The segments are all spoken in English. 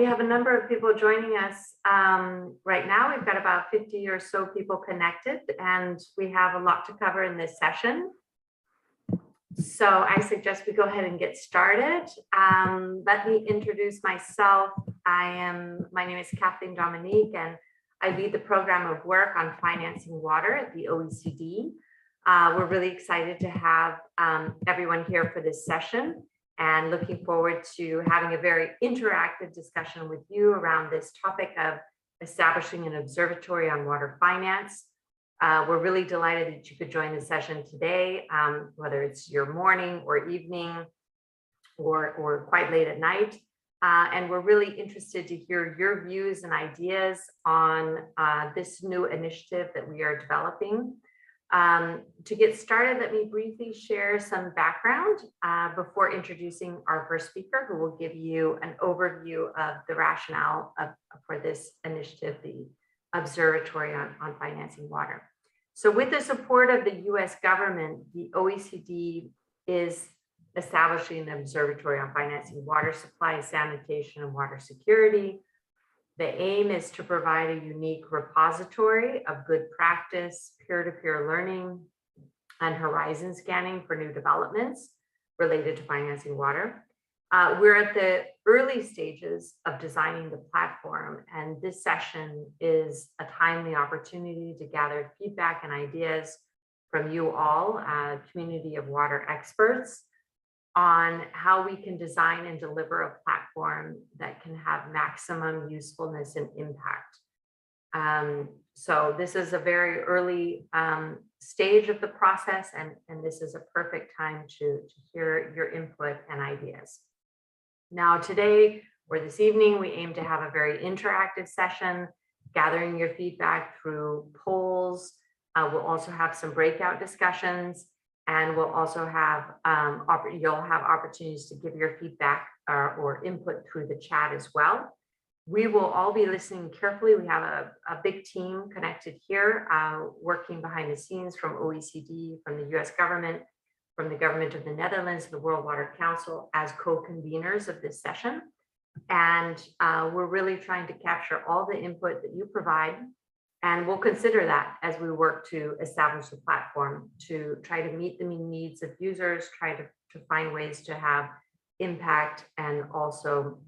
We have a number of people joining us right now. We've got about 50 or so people connected, and we have a lot to cover in this session. So I suggest we go ahead and get started. Let me introduce myself. My name is Kathleen Dominique, and I lead the program of work on financing water at the OECD. We're really excited to have everyone here for this session, and looking forward to having a very interactive discussion with you around this topic of establishing an observatory on water finance. We're really delighted that you could join the session today, whether it's your morning or evening or quite late at night. And we're really interested to hear your views and ideas on this new initiative that we are developing. To get started, let me briefly share some background before introducing our first speaker, who will give you an overview of the rationale for this initiative, the Observatory on Financing Water. So with the support of the US government, the OECD is establishing an observatory on financing water supply, sanitation, and water security. The aim is to provide a unique repository of good practice, peer-to-peer learning, and horizon scanning for new developments related to financing water. We're at the early stages of designing the platform, and this session is a timely opportunity to gather feedback and ideas from you all, a community of water experts, on how we can design and deliver a platform that can have maximum usefulness and impact. So this is a very early stage of the process, and this is a perfect time to hear your input and ideas. Now today or this evening, we aim to have a very interactive session, gathering your feedback through polls. We'll also have some breakout discussions, and we'll also have, you'll have opportunities to give your feedback or input through the chat as well. We will all be listening carefully. We have a big team connected here, working behind the scenes from OECD, from the US government, from the government of the Netherlands, the World Water Council, as co-conveners of this session. And we're really trying to capture all the input that you provide. And we'll consider that as we work to establish the platform, to try to meet the needs of users, try to find ways to have impact, and also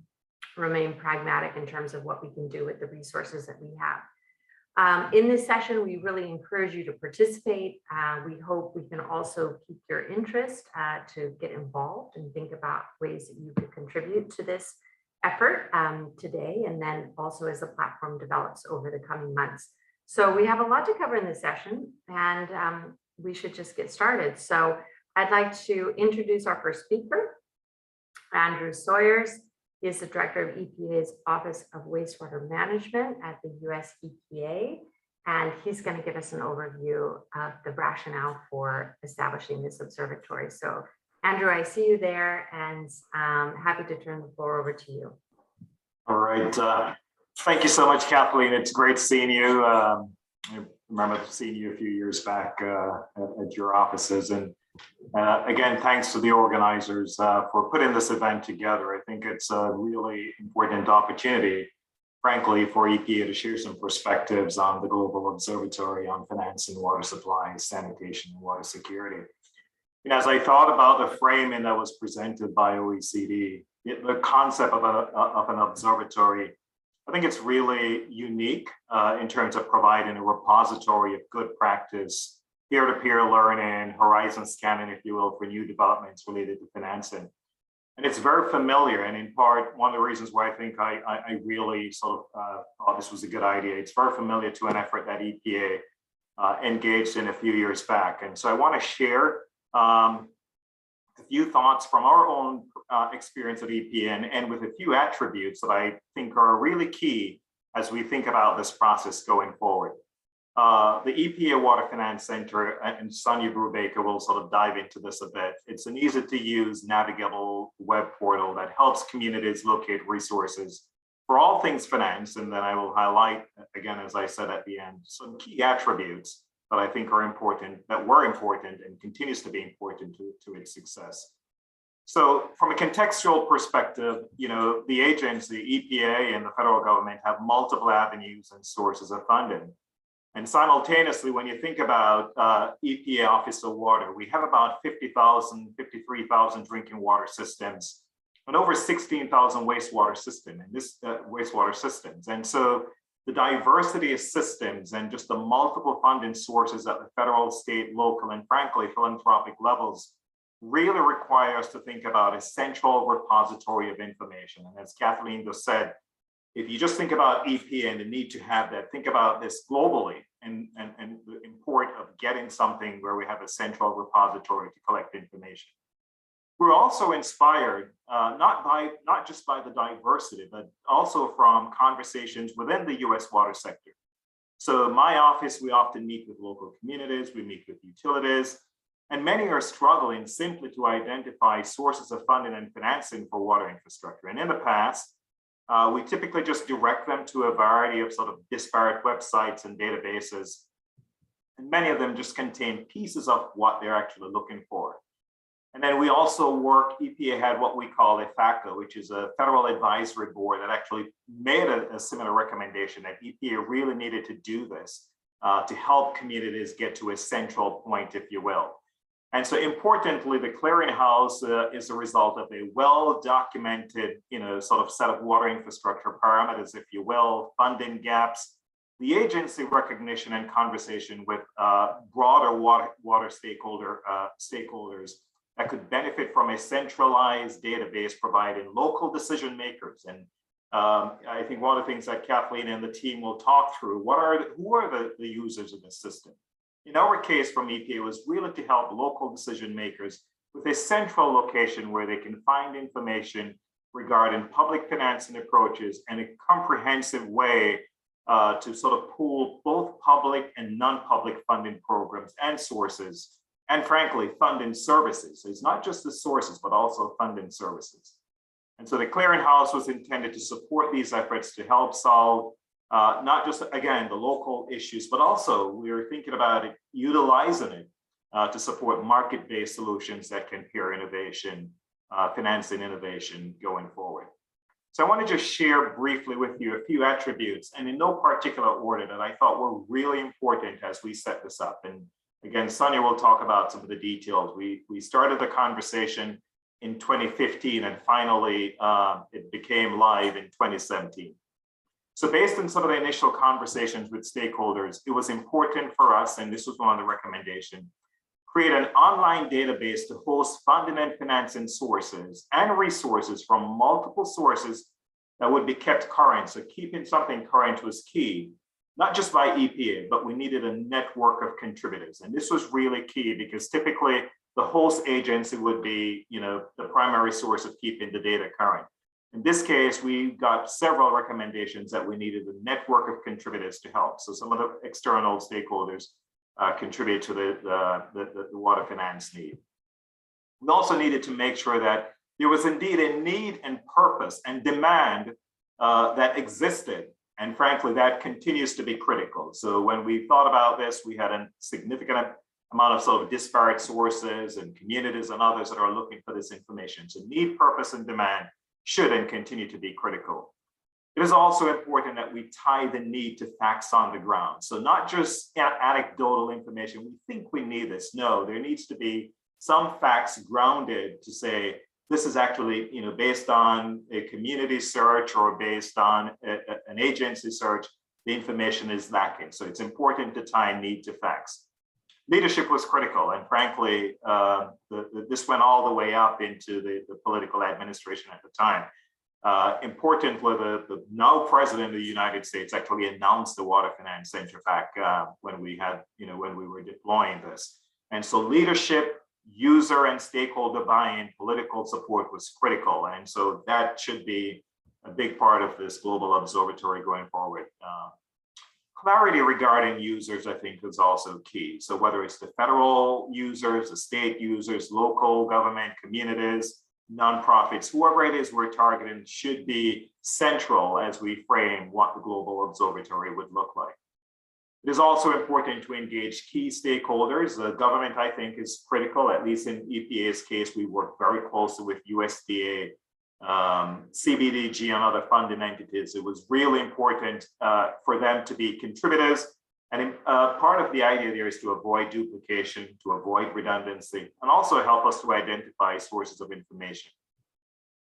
remain pragmatic in terms of what we can do with the resources that we have. In this session, we really encourage you to participate. We hope we can also keep your interest to get involved and think about ways that you could contribute to this effort today, and then also as the platform develops over the coming months. So we have a lot to cover in this session, and we should just get started. So I'd like to introduce our first speaker, Andrew Sawyers. He is the director of EPA's Office of Wastewater Management at the US EPA, and he's going to give us an overview of the rationale for establishing this observatory. So Andrew, I see you there, and happy to turn the floor over to you. All right. Thank you so much, Kathleen. It's great seeing you. I remember seeing you a few years back at your offices. And again, thanks to the organizers for putting this event together. I think it's a really important opportunity, frankly, for EPA to share some perspectives on the Global Observatory on Financing Water Supply, Sanitation, and Water Security. And as I thought about the framing that was presented by OECD, the concept of an observatory, I think it's really unique in terms of providing a repository of good practice, peer-to-peer learning, horizon scanning, if you will, for new developments related to financing. And it's very familiar, and in part, one of the reasons why I think I really sort of thought this was a good idea, it's very familiar to an effort that EPA engaged in a few years back. And so I want to share a few thoughts from our own experience at EPA, and with a few attributes that I think are really key as we think about this process going forward. The EPA Water Finance Center, and Sonia Brubaker will sort of dive into this a bit. It's an easy to use, navigable web portal that helps communities locate resources for all things finance. And then I will highlight, again, as I said at the end, some key attributes that I think are important, that were important and continues to be important to its success. So from a contextual perspective, the agency, EPA and the federal government have multiple avenues and sources of funding. And simultaneously, when you think about EPA Office of Water, we have about 53,000 drinking water systems and over 16,000 wastewater systems. And so the diversity of systems and just the multiple funding sources at the federal, state, local, and frankly, philanthropic levels really require us to think about a central repository of information. And as Kathleen just said, if you just think about EPA and the need to have that, think about this globally and the import of getting something where we have a central repository to collect information. We're also inspired, not just by the diversity, but also from conversations within the US water sector. So in my office, we often meet with local communities, we meet with utilities, and many are struggling simply to identify sources of funding and financing for water infrastructure. And in the past, we typically just direct them to a variety of sort of disparate websites and databases. And many of them just contain pieces of what they're actually looking for. And then we also EPA had what we call a FACO, which is a federal advisory board that actually made a similar recommendation that EPA really needed to do this to help communities get to a central point, if you will. And so importantly, the clearinghouse is a result of a well-documented, sort of set of water infrastructure parameters, if you will, funding gaps, the agency recognition and conversation with broader water stakeholders that could benefit from a centralized database providing local decision makers. And I think one of the things that Kathleen and the team will talk through, who are the users of the system? In our case from EPA was really to help local decision makers with a central location where they can find information regarding public financing approaches and a comprehensive way to sort of pool both public and non-public funding programs and sources, and frankly, funding services. So it's not just the sources, but also funding services. And so the clearinghouse was intended to support these efforts to help solve not just, again, the local issues, but also we were thinking about it, utilizing it to support market-based solutions that can pair innovation, financing innovation going forward. So I want to just share briefly with you a few attributes, and in no particular order, that I thought were really important as we set this up. And again, Sonia will talk about some of the details. We started the conversation in 2015, and finally it became live in 2017. So based on some of the initial conversations with stakeholders, it was important for us, and this was one of the recommendations, create an online database to host funding and financing sources and resources from multiple sources that would be kept current. So keeping something current was key, not just by EPA, but we needed a network of contributors. And this was really key because typically the host agency would be, the primary source of keeping the data current. In this case, we got several recommendations that we needed a network of contributors to help. So some of the external stakeholders contribute to the water finance need. We also needed to make sure that there was indeed a need and purpose and demand that existed. And frankly, that continues to be critical. So when we thought about this, we had a significant amount of sort of disparate sources and communities and others that are looking for this information. So need, purpose, and demand should and continue to be critical. It is also important that we tie the need to facts on the ground. So not just anecdotal information, we think we need this. No, there needs to be some facts grounded to say, this is actually based on a community search or based on an agency search, the information is lacking. So it's important to tie need to facts. Leadership was critical, and frankly, this went all the way up into the political administration at the time. Importantly, the now president of the United States actually announced the Water Finance Center back when we were deploying this. And so leadership, user and stakeholder buy-in, political support was critical. And so that should be a big part of this global observatory going forward. Clarity regarding users, I think, is also key. So whether it's the federal users, the state users, local government, communities, nonprofits, whoever it is we're targeting should be central as we frame what the global observatory would look like. It is also important to engage key stakeholders. The government, I think, is critical. At least in EPA's case, we work very closely with USDA, CBDG, and other funding entities. It was really important for them to be contributors. And part of the idea there is to avoid duplication, to avoid redundancy, and also help us to identify sources of information.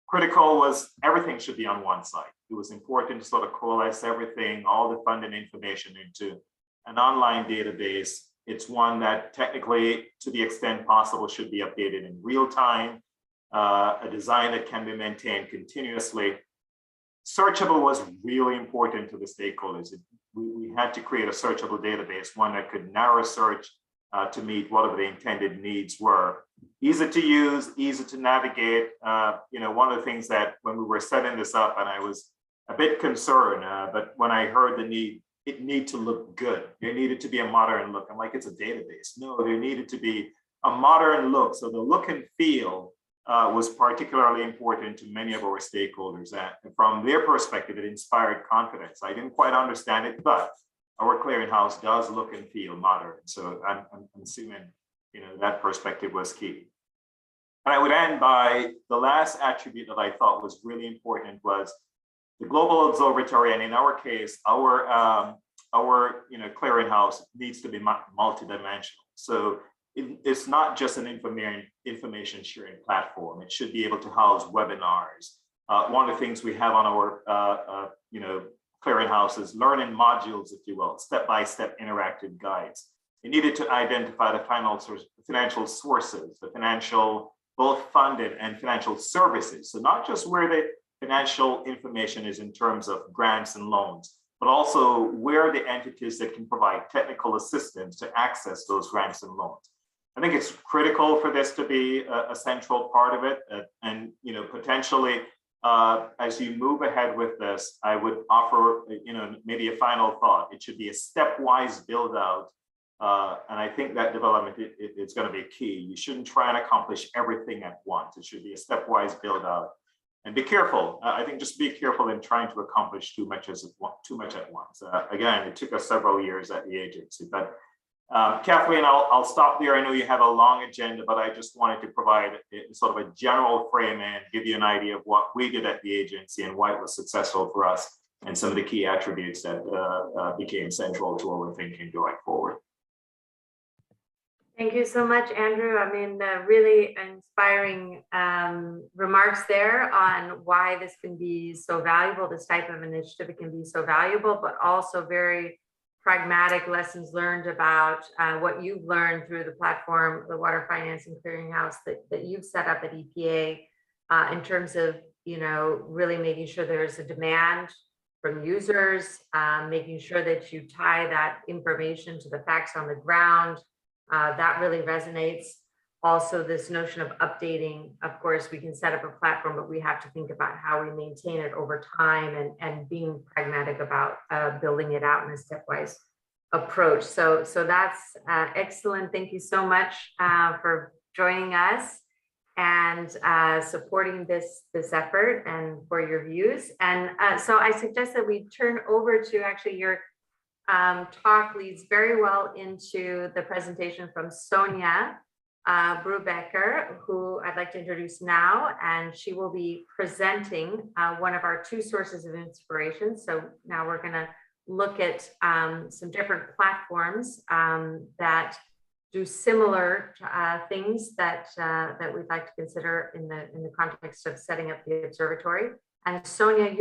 Critical was everything should be on one site. It was important to sort of coalesce everything, all the funding information into an online database. It's one that technically, to the extent possible, should be updated in real time, a design that can be maintained continuously. Searchable was really important to the stakeholders. We had to create a searchable database, one that could narrow search to meet whatever the intended needs were. Easy to use, easy to navigate. One of the things that when we were setting this up, and I was a bit concerned, but when I heard the need, it needed to look good. There needed to be a modern look. I'm like, it's a database. No, there needed to be a modern look. So the look and feel was particularly important to many of our stakeholders. And from their perspective, it inspired confidence. I didn't quite understand it, but our clearinghouse does look and feel modern. So I'm assuming that perspective was key. And I would end by the last attribute that I thought was really important was the global observatory, and in our case, our clearinghouse needs to be multidimensional. So it's not just an information sharing platform. It should be able to house webinars. One of the things we have on our clearinghouse is learning modules, if you will, step-by-step interactive guides. It needed to identify the financial sources, the financial, both funded and financial services. So not just where the financial information is in terms of grants and loans, but also where the entities that can provide technical assistance to access those grants and loans. I think it's critical for this to be a central part of it. And potentially, as you move ahead with this, I would offer, maybe a final thought. It should be a stepwise build out. And I think that development is going to be key. You shouldn't try and accomplish everything at once. It should be a stepwise build out. And be careful. I think just be careful in trying to accomplish too much at once. Again, it took us several years at the agency. But Kathleen, I'll stop there. I know you have a long agenda, but I just wanted to provide sort of a general frame and give you an idea of what we did at the agency and why it was successful for us and some of the key attributes that became central to our thinking going forward. Thank you so much, Andrew. I mean, really inspiring remarks there on why this can be so valuable, this type of initiative can be so valuable, but also very pragmatic lessons learned about what you've learned through the platform, the Water Financing Clearinghouse that you've set up at EPA in terms of, really making sure there's a demand from users, making sure that you tie that information to the facts on the ground. That really resonates. Also, this notion of updating, of course, we can set up a platform, but we have to think about how we maintain it over time and being pragmatic about building it out in a stepwise approach. So that's excellent. Thank you so much for joining us and supporting this effort and for your views. And so I suggest that we turn over to actually your talk leads very well into the presentation from Sonia Brubaker, who I'd like to introduce now, and she will be presenting one of our two sources of inspiration. So now we're going to look at some different platforms that do similar things that we'd like to consider in the context of setting up the observatory. And Sonia,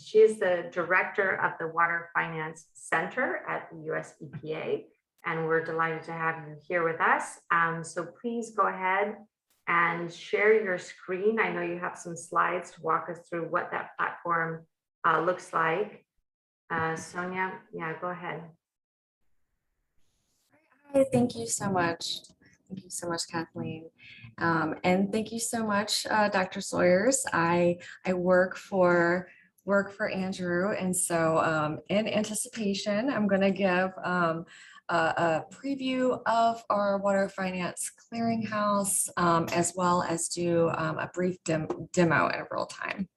she is the director of the Water Finance Center at the US EPA, and we're delighted to have you here with us. So please go ahead and share your screen. I know you have some slides to walk us through what that platform looks like. Sonia, yeah, go ahead. Hi, thank you so much. Thank you so much, Kathleen. And thank you so much, Dr. Sawyers. I work for Andrew, and so in anticipation, I'm going to give a preview of our Water Finance Clearinghouse, as well as do a brief demo in real time.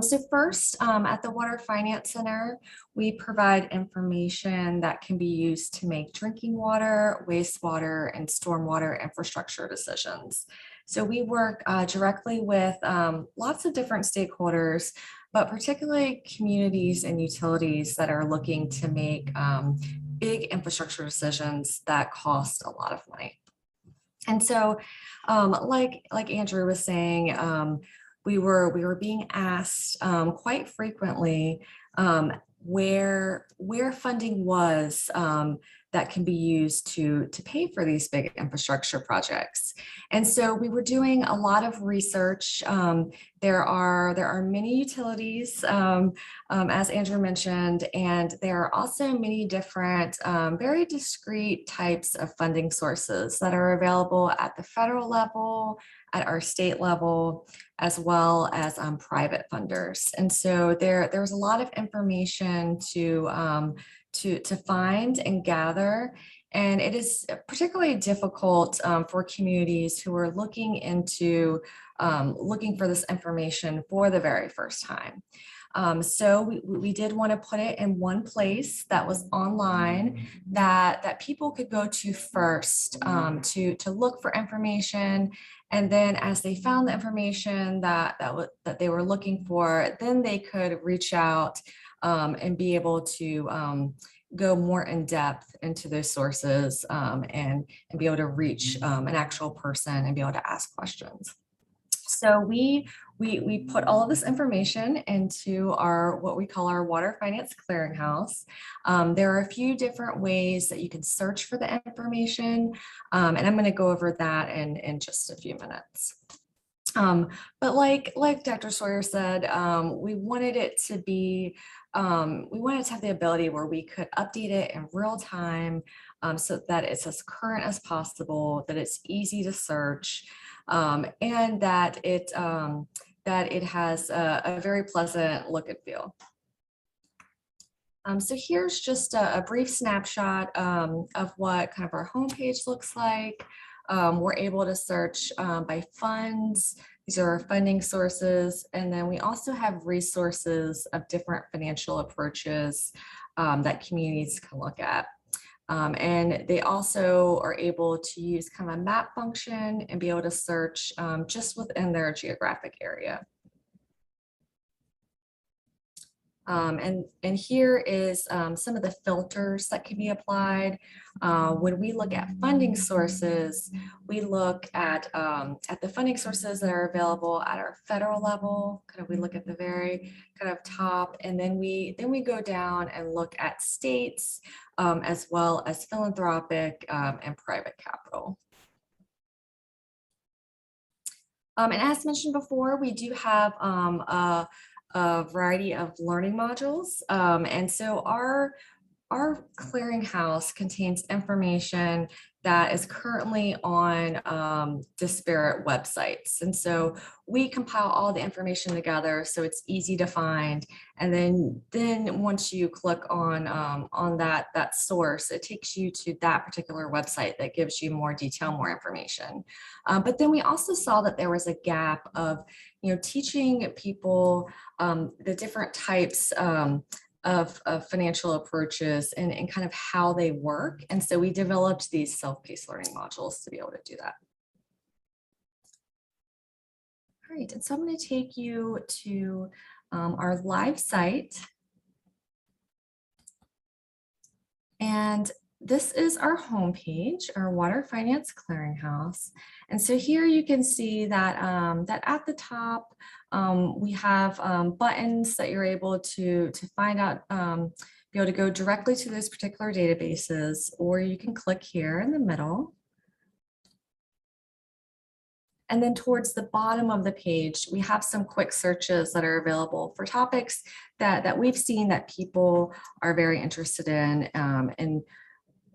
So first, at the Water Finance Center, we provide information that can be used to make drinking water, wastewater, and stormwater infrastructure decisions. So we work directly with lots of different stakeholders, but particularly communities and utilities that are looking to make big infrastructure decisions that cost a lot of money. And so, like Andrew was saying, we were being asked quite frequently where funding was that can be used to pay for these big infrastructure projects. And so we were doing a lot of research. There are many utilities, as Andrew mentioned, and there are also many different, very discrete types of funding sources that are available at the federal level, at our state level, as well as private funders. And so there's a lot of information to find and gather. And it is particularly difficult for communities who are looking for this information for the very first time. So we did want to put it in one place that was online that people could go to first to look for information. And then as they found the information that they were looking for, then they could reach out and be able to go more in depth into those sources and be able to reach an actual person and be able to ask questions. So we put all of this information into what we call our Water Finance Clearinghouse. There are a few different ways that you can search for the information, and I'm going to go over that in just a few minutes. But like Dr. Sawyer said, we wanted it to be, we wanted to have the ability where we could update it in real time so that it's as current as possible, that it's easy to search, and that it has a very pleasant look and feel. So here's just a brief snapshot of what kind of our homepage looks like. We're able to search by funds. These are our funding sources. And then we also have resources of different financial approaches that communities can look at. And they also are able to use kind of a map function and be able to search just within their geographic area. And here is some of the filters that can be applied. When we look at funding sources, we look at the funding sources that are available at our federal level. Kind of we look at the very kind of top, and then we go down and look at states as well as philanthropic and private capital. And as mentioned before, we do have a variety of learning modules. And so our clearinghouse contains information that is currently on disparate websites. And so we compile all the information together so it's easy to find. And then once you click on that source, it takes you to that particular website that gives you more detail, more information. But then we also saw that there was a gap of, teaching people the different types of financial approaches and kind of how they work. And so we developed these self-paced learning modules to be able to do that. All right, and so I'm going to take you to our live site. And this is our homepage, our Water Finance Clearinghouse. And so here you can see that, that at the top, we have buttons that you're able to find out, be able to go directly to those particular databases, or you can click here in the middle. And then towards the bottom of the page, we have some quick searches that are available for topics that we've seen that people are very interested in and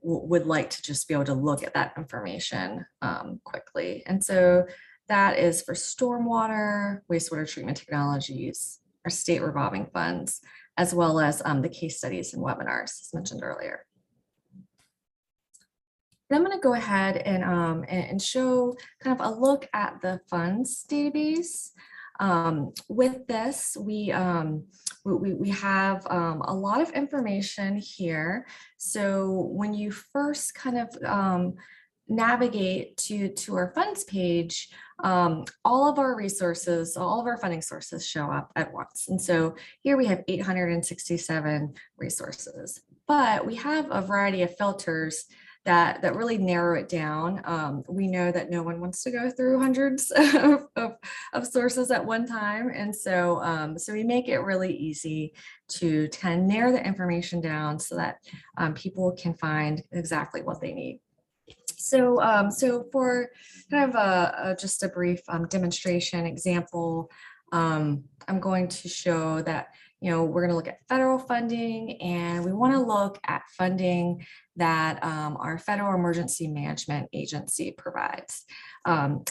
would like to just be able to look at that information quickly. And so that is for stormwater, wastewater treatment technologies, our state revolving funds, as well as the case studies and webinars as mentioned earlier. Then I'm going to go ahead and show kind of a look at the funds database. With this, we have a lot of information here. So when you first kind of navigate to our funds page, all of our resources, all of our funding sources show up at once. And so here we have 867 resources, but we have a variety of filters that really narrow it down. We know that no one wants to go through hundreds of sources at one time. And so, so we make it really easy to kind of narrow the information down so that people can find exactly what they need. So, so for kind of just a brief demonstration example, I'm going to show that, we're going to look at federal funding, and we want to look at funding that our Federal Emergency Management Agency provides.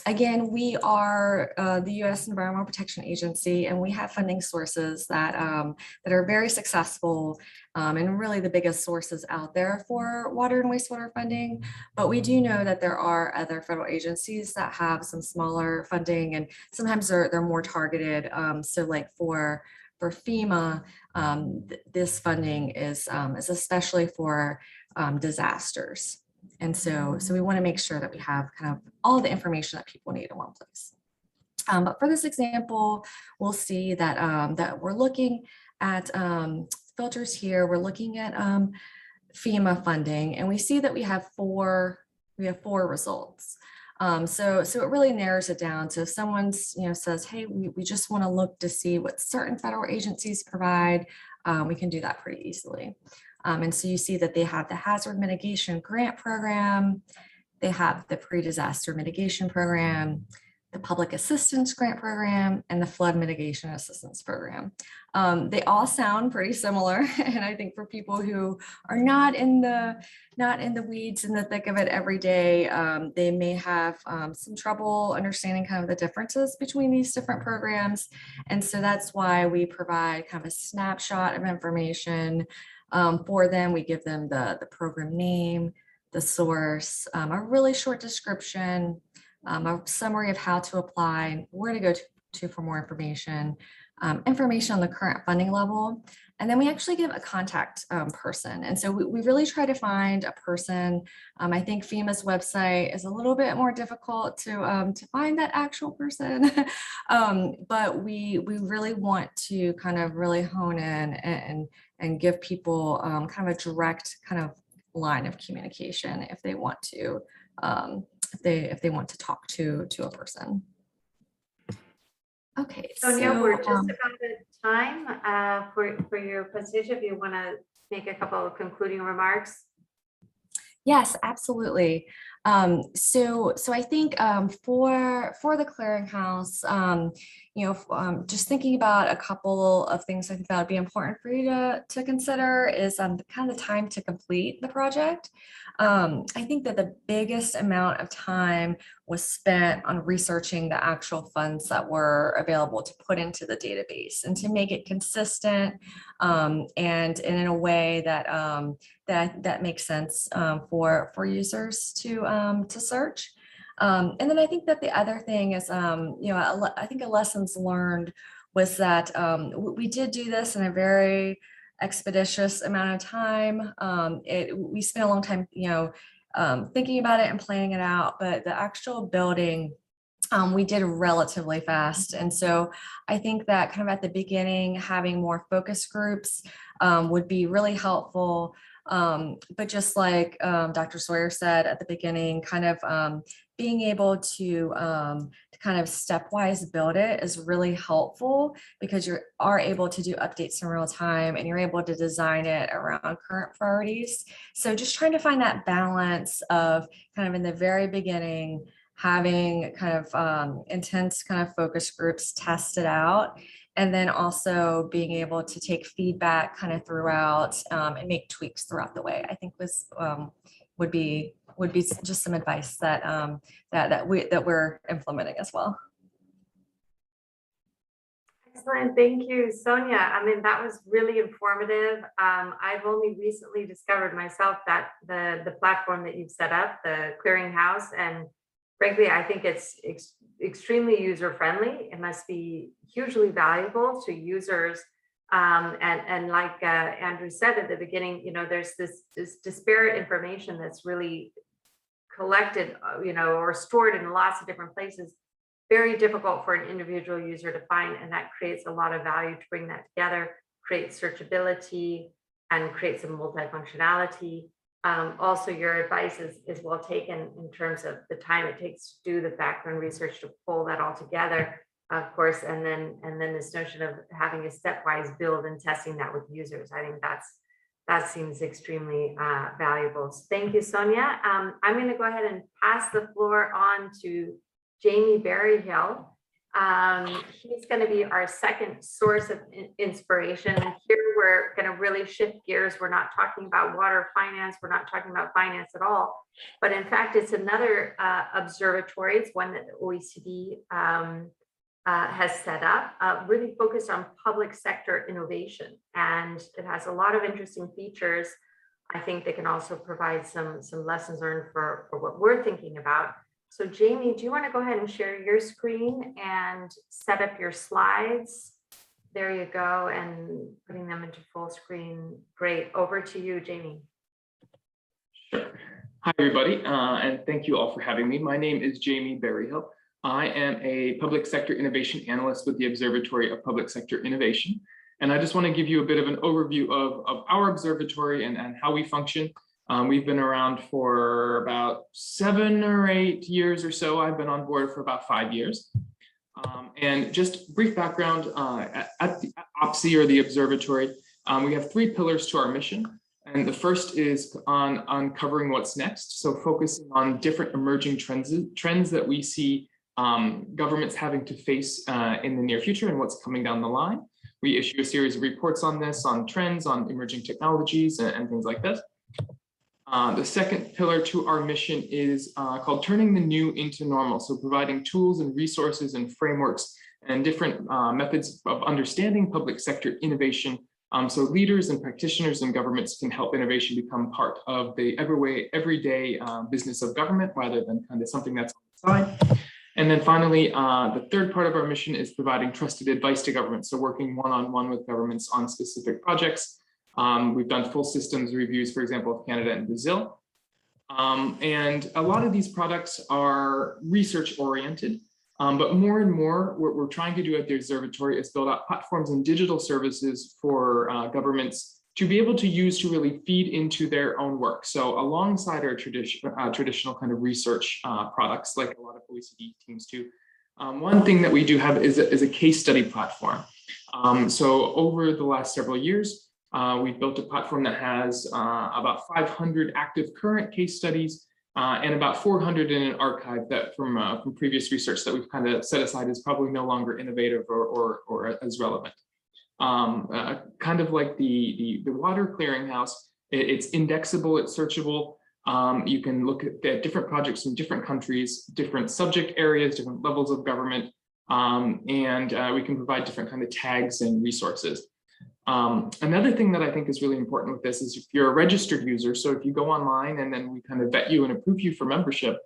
Again, we are the U.S. Environmental Protection Agency, and we have funding sources that are very successful and really the biggest sources out there for water and wastewater funding. But we do know that there are other federal agencies that have some smaller funding, and sometimes they're more targeted. So like for FEMA, this funding is especially for disasters. And so we want to make sure that we have kind of all the information that people need in one place. But for this example, we'll see that that we're looking at filters here. We're looking at FEMA funding, and we see that we have four results. So it really narrows it down. So if someone says, hey, we just want to look to see what certain federal agencies provide, we can do that pretty easily. And so you see that they have the Hazard Mitigation Grant Program, they have the Pre-Disaster Mitigation Program, the Public Assistance Grant Program, and the Flood Mitigation Assistance Program. They all sound pretty similar, and I think for people who are not in the weeds, in the thick of it every day, they may have some trouble understanding kind of the differences between these different programs. And so that's why we provide kind of a snapshot of information for them. We give them the program name, the source, a really short description, a summary of how to apply, where to go to for more information, information on the current funding level, and then we actually give a contact person. And so we really try to find a person. I think FEMA's website is a little bit more difficult to find that actual person, but we really want to kind of really hone in and give people kind of a direct kind of line of communication if they want to. If they want to talk to a person. Okay, Sonia, so we're just about at time for your presentation. If you want to make a couple of concluding remarks. Yes, absolutely. So I think for the clearinghouse, just thinking about a couple of things I think that would be important for you to consider is kind of the time to complete the project. I think that the biggest amount of time was spent on researching the actual funds that were available to put into the database and to make it consistent and in a way that that makes sense for users to search. And then I think that the other thing is, I think a lessons learned was that we did do this in a very expeditious amount of time. We spent a long time, thinking about it and planning it out, but the actual building we did relatively fast. And so I think that kind of at the beginning, having more focus groups would be really helpful. But just like Dr. Sawyer said at the beginning, kind of being able to kind of stepwise build it is really helpful because you are able to do updates in real time and you're able to design it around current priorities. So just trying to find that balance of kind of in the very beginning, having kind of intense kind of focus groups test it out, and then also being able to take feedback kind of throughout and make tweaks throughout the way, I think would be just some advice that that we're implementing as well. Excellent, thank you, Sonia. I mean, that was really informative. I've only recently discovered myself that the platform that you've set up, the clearinghouse, and frankly, I think it's extremely user-friendly. It must be hugely valuable to users. And like Andrew said at the beginning, there's this disparate information that's really collected, or stored in lots of different places. Very difficult for an individual user to find, and that creates a lot of value to bring that together, create searchability, and create some multifunctionality. Also, your advice is well taken in terms of the time it takes to do the background research to pull that all together, of course, and then this notion of having a stepwise build and testing that with users. I think that seems extremely valuable. So thank you, Sonia. I'm going to go ahead and pass the floor on to Jamie Berryhill. He's going to be our second source of inspiration. And here we're going to really shift gears. We're not talking about water finance. We're not talking about finance at all. But in fact, it's another observatory. It's one that the OECD has set up, really focused on public sector innovation. And it has a lot of interesting features. I think they can also provide some lessons learned for what we're thinking about. So Jamie, do you want to go ahead and share your screen and set up your slides? There you go, and putting them into full screen. Great, over to you, Jamie. Sure. Hi, everybody, and thank you all for having me. My name is Jamie Berryhill. I am a public sector innovation analyst with the Observatory of Public Sector Innovation. And I just want to give you a bit of an overview of our observatory and how we function. We've been around for about 7 or 8 years or so. I've been on board for about 5 years. And just brief background, at the OPSI, or the observatory, we have 3 pillars to our mission. And the first is on uncovering what's next. So focusing on different emerging trends that we see governments having to face in the near future and what's coming down the line. We issue a series of reports on this, on trends, on emerging technologies and things like this. The second pillar to our mission is called turning the new into normal. So providing tools and resources and frameworks and different methods of understanding public sector innovation. So leaders and practitioners and governments can help innovation become part of the everyday business of government rather than kind of something that's on the side. And then finally, the third part of our mission is providing trusted advice to government. So working one-on-one with governments on specific projects. We've done full systems reviews, for example, of Canada and Brazil. And a lot of these products are research oriented, but more and more what we're trying to do at the observatory is build out platforms and digital services for governments to be able to use to really feed into their own work. So alongside our traditional kind of research products, like a lot of OECD teams do, one thing that we do have is a case study platform. So over the last several years, we've built a platform that has about 500 active current case studies and about 400 in an archive that from previous research that we've kind of set aside is probably no longer innovative or as relevant. Kind of like the water clearinghouse, it's indexable, it's searchable. You can look at different projects from different countries, different subject areas, different levels of government, and we can provide different kind of tags and resources. Another thing that I think is really important with this is if you're a registered user, so if you go online and then we kind of vet you and approve you for membership,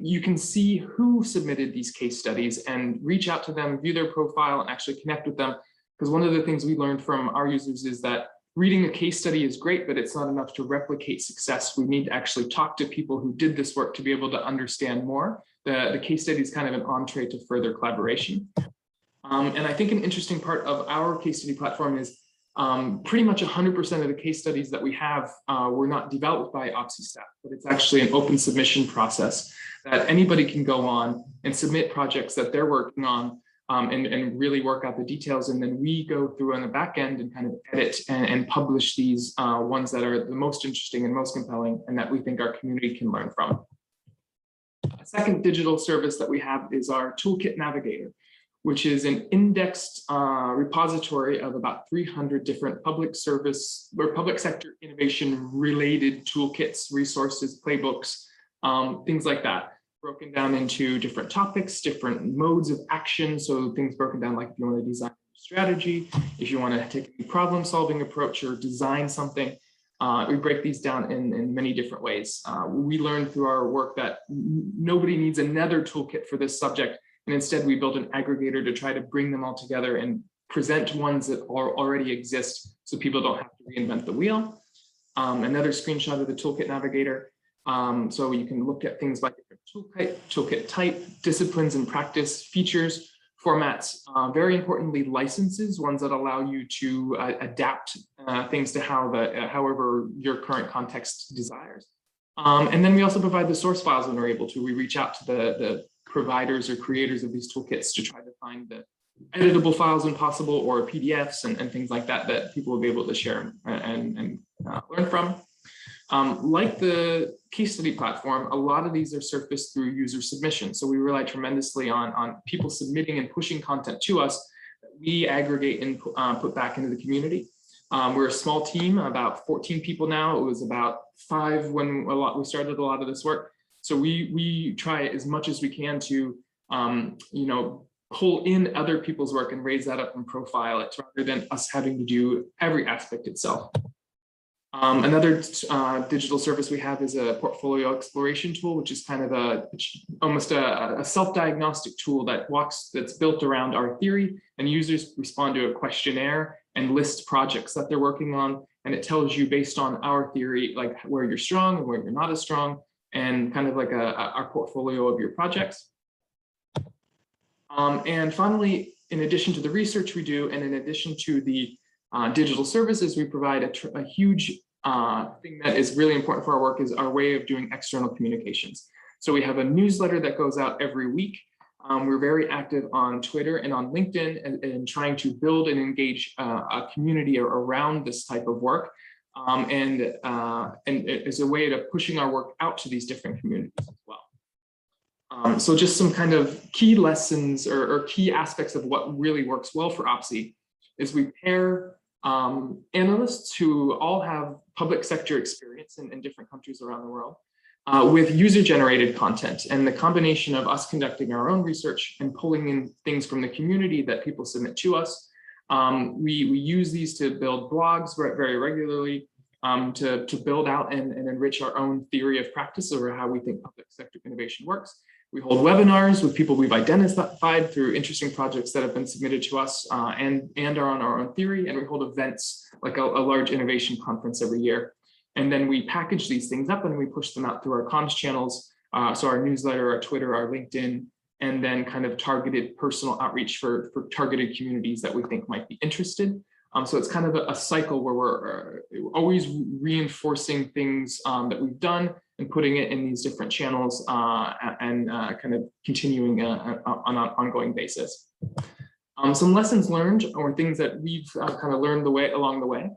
you can see who submitted these case studies and reach out to them, view their profile, and actually connect with them. Because one of the things we learned from our users is that reading a case study is great, but it's not enough to replicate success. We need to actually talk to people who did this work to be able to understand more. The case study is kind of an entree to further collaboration. And I think an interesting part of our case study platform is pretty much 100% of the case studies that we have were not developed by OPSI staff, but it's actually an open submission process that anybody can go on and submit projects that they're working on and really work out the details. And then we go through on the back end and kind of edit and publish these ones that are the most interesting and most compelling and that we think our community can learn from. A second digital service that we have is our Toolkit Navigator, which is an indexed repository of about 300 different public service or public sector innovation related toolkits, resources, playbooks, things like that, broken down into different topics, different modes of action. So things broken down like if you want to design a strategy, if you want to take a problem solving approach or design something. We break these down in many different ways. We learned through our work that nobody needs another toolkit for this subject, and instead we build an aggregator to try to bring them all together and present ones that already exist so people don't have to reinvent the wheel. Another screenshot of the toolkit navigator. So you can look at things like toolkit type, disciplines and practice, features, formats, very importantly, licenses, ones that allow you to adapt things to however your current context desires. And then we also provide the source files when we're able to. We reach out to the providers or creators of these toolkits to try to find the editable files when possible, or PDFs and things like that that people will be able to share and learn from. Like the case study platform, a lot of these are surfaced through user submission. So we rely tremendously on people submitting and pushing content to us that we aggregate and put back into the community. We're a small team, about 14 people now. It was about 5 when we started a lot of this work. So we try as much as we can to, pull in other people's work and raise that up and profile it rather than us having to do every aspect itself. Another digital service we have is a portfolio exploration tool, which is kind of almost a self-diagnostic tool that's built around our theory, and users respond to a questionnaire and list projects that they're working on. And it tells you based on our theory, like where you're strong and where you're not as strong, and kind of like our portfolio of your projects. And finally, in addition to the research we do, and in addition to the digital services, we provide a huge thing that is really important for our work is our way of doing external communications. So we have a newsletter that goes out every week. We're very active on Twitter and on LinkedIn and trying to build and engage a community around this type of work. And it's a way of pushing our work out to these different communities as well. So just some kind of key lessons or key aspects of what really works well for OPSI is we pair analysts who all have public sector experience in different countries around the world with user-generated content, and the combination of us conducting our own research and pulling in things from the community that people submit to us. We use these to build blogs very regularly, to build out and enrich our own theory of practice over how we think public sector innovation works. We hold webinars with people we've identified through interesting projects that have been submitted to us and are on our own theory. And we hold events like a large innovation conference every year. And then we package these things up and we push them out through our comms channels. So our newsletter, our Twitter, our LinkedIn, and then kind of targeted personal outreach for targeted communities that we think might be interested. So it's kind of a cycle where we're always reinforcing things that we've done and putting it in these different channels and kind of continuing on an ongoing basis. Some lessons learned or things that we've kind of learned along the way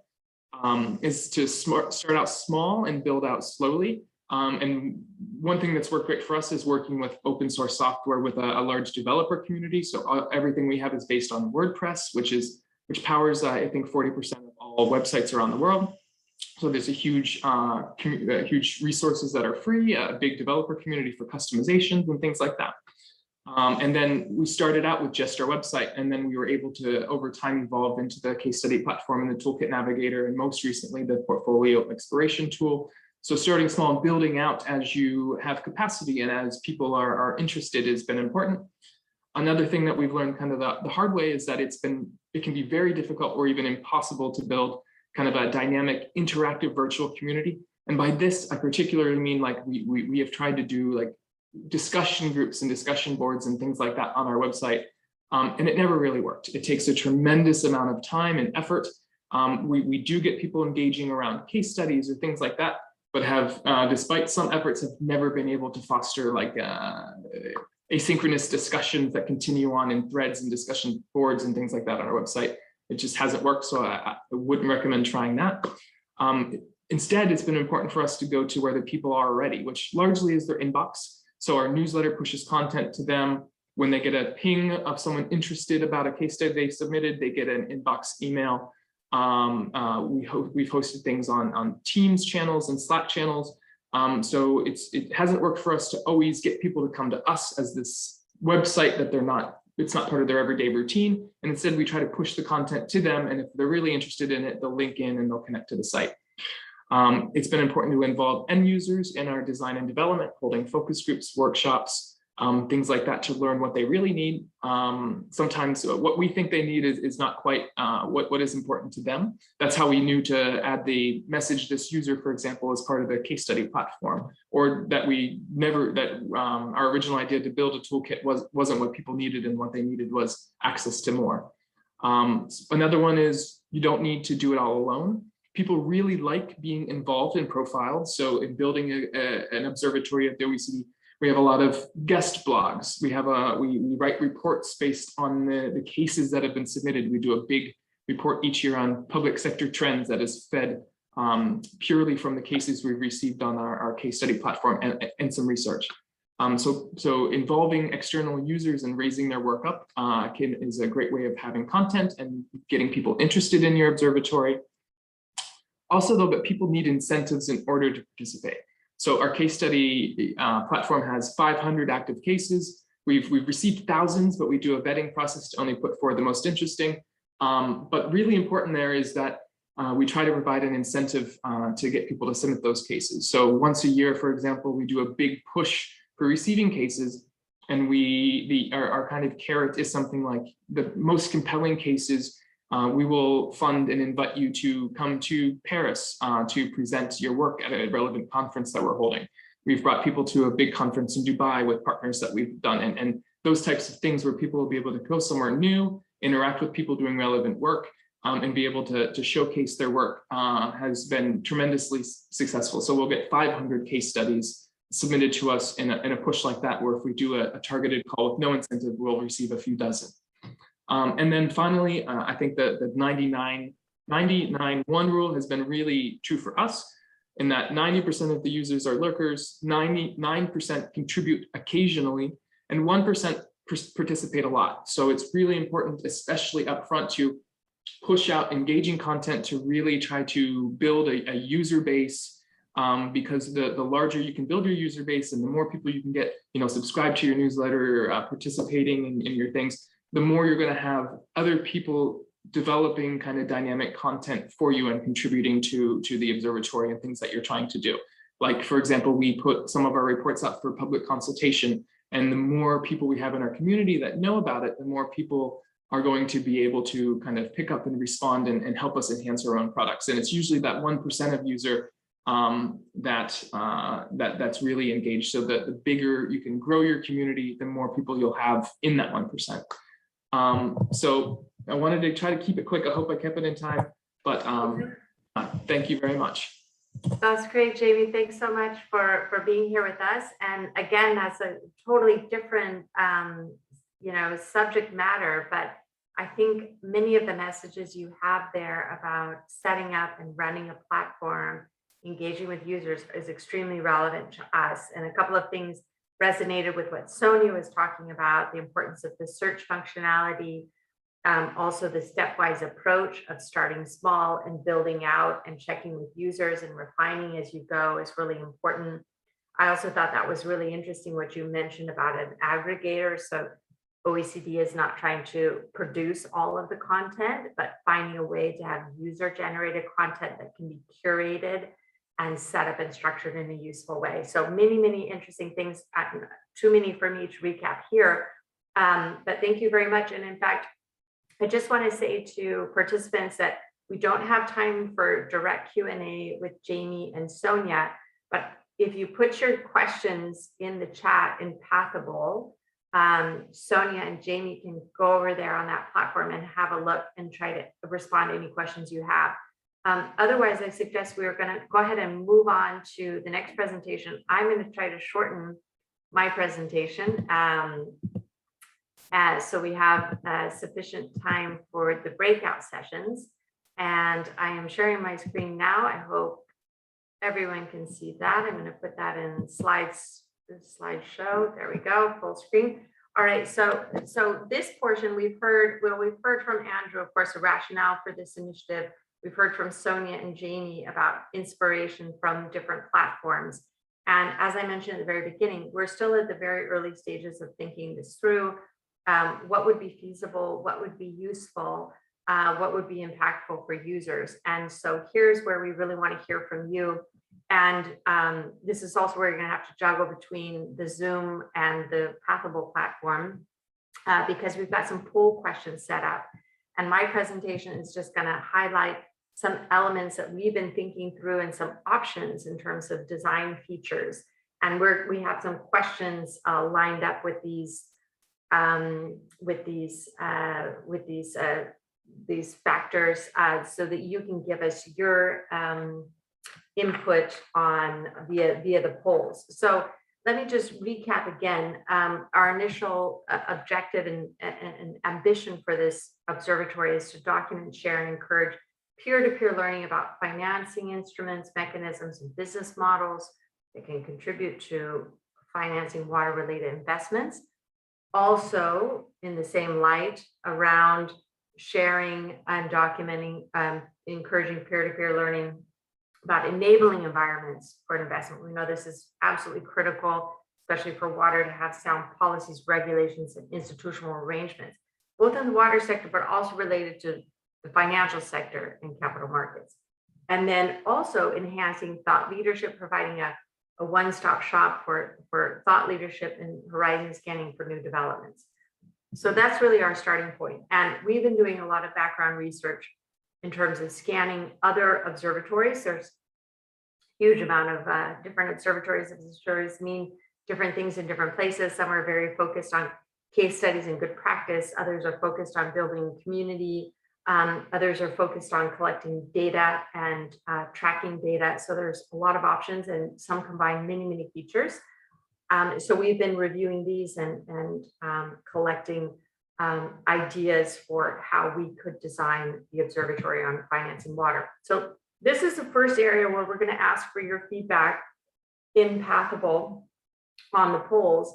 is to start out small and build out slowly. And one thing that's worked great for us is working with open source software with a large developer community. So everything we have is based on WordPress, which powers, I think, 40% of all websites around the world. So there's a huge resources that are free, a big developer community for customizations and things like that. And then we started out with just our website, and then we were able to, over time, evolve into the case study platform and the toolkit navigator, and most recently, the portfolio exploration tool. So starting small and building out as you have capacity and as people are interested has been important. Another thing that we've learned kind of the hard way is that it can be very difficult or even impossible to build kind of a dynamic, interactive virtual community. And by this, I particularly mean like we have tried to do like discussion groups and discussion boards and things like that on our website. And it never really worked. It takes a tremendous amount of time and effort. We do get people engaging around case studies or things like that, but have, despite some efforts, have never been able to foster like asynchronous discussions that continue on in threads and discussion boards and things like that on our website. It just hasn't worked, so I wouldn't recommend trying that. Instead, it's been important for us to go to where the people are already, which largely is their inbox. So our newsletter pushes content to them. When they get a ping of someone interested about a case study they submitted, they get an inbox email. We've hosted things on Teams channels and Slack channels. So it hasn't worked for us to always get people to come to us as this website that it's not part of their everyday routine. And instead we try to push the content to them. And if they're really interested in it, they'll link in and they'll connect to the site. It's been important to involve end users in our design and development, holding focus groups, workshops, things like that to learn what they really need. Sometimes what we think they need is not quite what is important to them. That's how we knew to add the message this user, for example, as part of the case study platform, or that our original idea to build a toolkit wasn't what people needed, and what they needed was access to more. Another one is you don't need to do it all alone. People really like being involved in profiles. So in building an observatory at the OECD, we have a lot of guest blogs. We write reports based on the cases that have been submitted. We do a big report each year on public sector trends that is fed purely from the cases we've received on our case study platform and some research. So involving external users and raising their work up is a great way of having content and getting people interested in your observatory. Also, though, but people need incentives in order to participate. So our case study platform has 500 active cases. We've received thousands, but we do a vetting process to only put forward the most interesting. But really important there is that we try to provide an incentive to get people to submit those cases. So once a year, for example, we do a big push for receiving cases, and our kind of carrot is something like the most compelling cases. We will fund and invite you to come to Paris to present your work at a relevant conference that we're holding. We've brought people to a big conference in Dubai with partners that we've done, and those types of things where people will be able to go somewhere new, interact with people doing relevant work, and be able to showcase their work has been tremendously successful. So we'll get 500 case studies submitted to us in a push like that, where if we do a targeted call with no incentive, we'll receive a few dozen. And then finally, I think the 99-1 rule has been really true for us, in that 90% of the users are lurkers, 99% contribute occasionally, and 1% participate a lot. So it's really important, especially upfront, to push out engaging content to really try to build a user base, because the larger you can build your user base and the more people you can get, subscribe to your newsletter, participating in your things, the more you're going to have other people developing kind of dynamic content for you and contributing to the observatory and things that you're trying to do. Like, for example, we put some of our reports up for public consultation, and the more people we have in our community that know about it, the more people are going to be able to kind of pick up and respond and help us enhance our own products. And it's usually that 1% of user that's really engaged. So that the bigger you can grow your community, the more people you'll have in that 1%. So I wanted to try to keep it quick. I hope I kept it in time, but thank you very much. That's great, Jamie. Thanks so much for being here with us. And again, that's a totally different, subject matter, but I think many of the messages you have there about setting up and running a platform, engaging with users, is extremely relevant to us. And a couple of things resonated with what Sonia was talking about, the importance of the search functionality, also the stepwise approach of starting small and building out and checking with users and refining as you go is really important. I also thought that was really interesting what you mentioned about an aggregator. So OECD is not trying to produce all of the content, but finding a way to have user-generated content that can be curated and set up and structured in a useful way. So many, many interesting things, too many for me to recap here, but thank you very much. And in fact, I just want to say to participants that we don't have time for direct Q&A with Jamie and Sonia, but if you put your questions in the chat in Pathable, Sonia and Jamie can go over there on that platform and have a look and try to respond to any questions you have. Otherwise, I suggest we're going to go ahead and move on to the next presentation. I'm going to try to shorten my presentation so we have sufficient time for the breakout sessions. And I am sharing my screen now. I hope everyone can see that. I'm going to put that in slideshow. There we go, full screen. All right, so this portion we've heard from Andrew, of course, the rationale for this initiative. We've heard from Sonia and Jamie about inspiration from different platforms. And as I mentioned at the very beginning, we're still at the very early stages of thinking this through. What would be feasible? What would be useful? what would be impactful for users. And so here's where we really want to hear from you. And this is also where you're going to have to juggle between the Zoom and the Pathable platform, because we've got some poll questions set up. And my presentation is just going to highlight some elements that we've been thinking through and some options in terms of design features. And we have some questions lined up with these factors, so that you can give us your input on via the polls. So let me just recap again. Our initial objective and ambition for this observatory is to document, share, and encourage peer-to-peer learning about financing instruments, mechanisms, and business models that can contribute to financing water-related investments. Also, in the same light, around sharing and documenting, encouraging peer-to-peer learning about enabling environments for investment. We know this is absolutely critical, especially for water, to have sound policies, regulations, and institutional arrangements, both in the water sector, but also related to the financial sector and capital markets. And then also enhancing thought leadership, providing a one-stop shop for thought leadership and horizon scanning for new developments. So that's really our starting point. And we've been doing a lot of background research in terms of scanning other observatories. There's a huge amount of different observatories. Observatories mean different things in different places. Some are very focused on case studies and good practice. Others are focused on building community. Others are focused on collecting data and tracking data. So there's a lot of options, and some combine many, many features. So we've been reviewing these and collecting ideas for how we could design the observatory on financing water. So this is the first area where we're going to ask for your feedback in Pathable on the polls.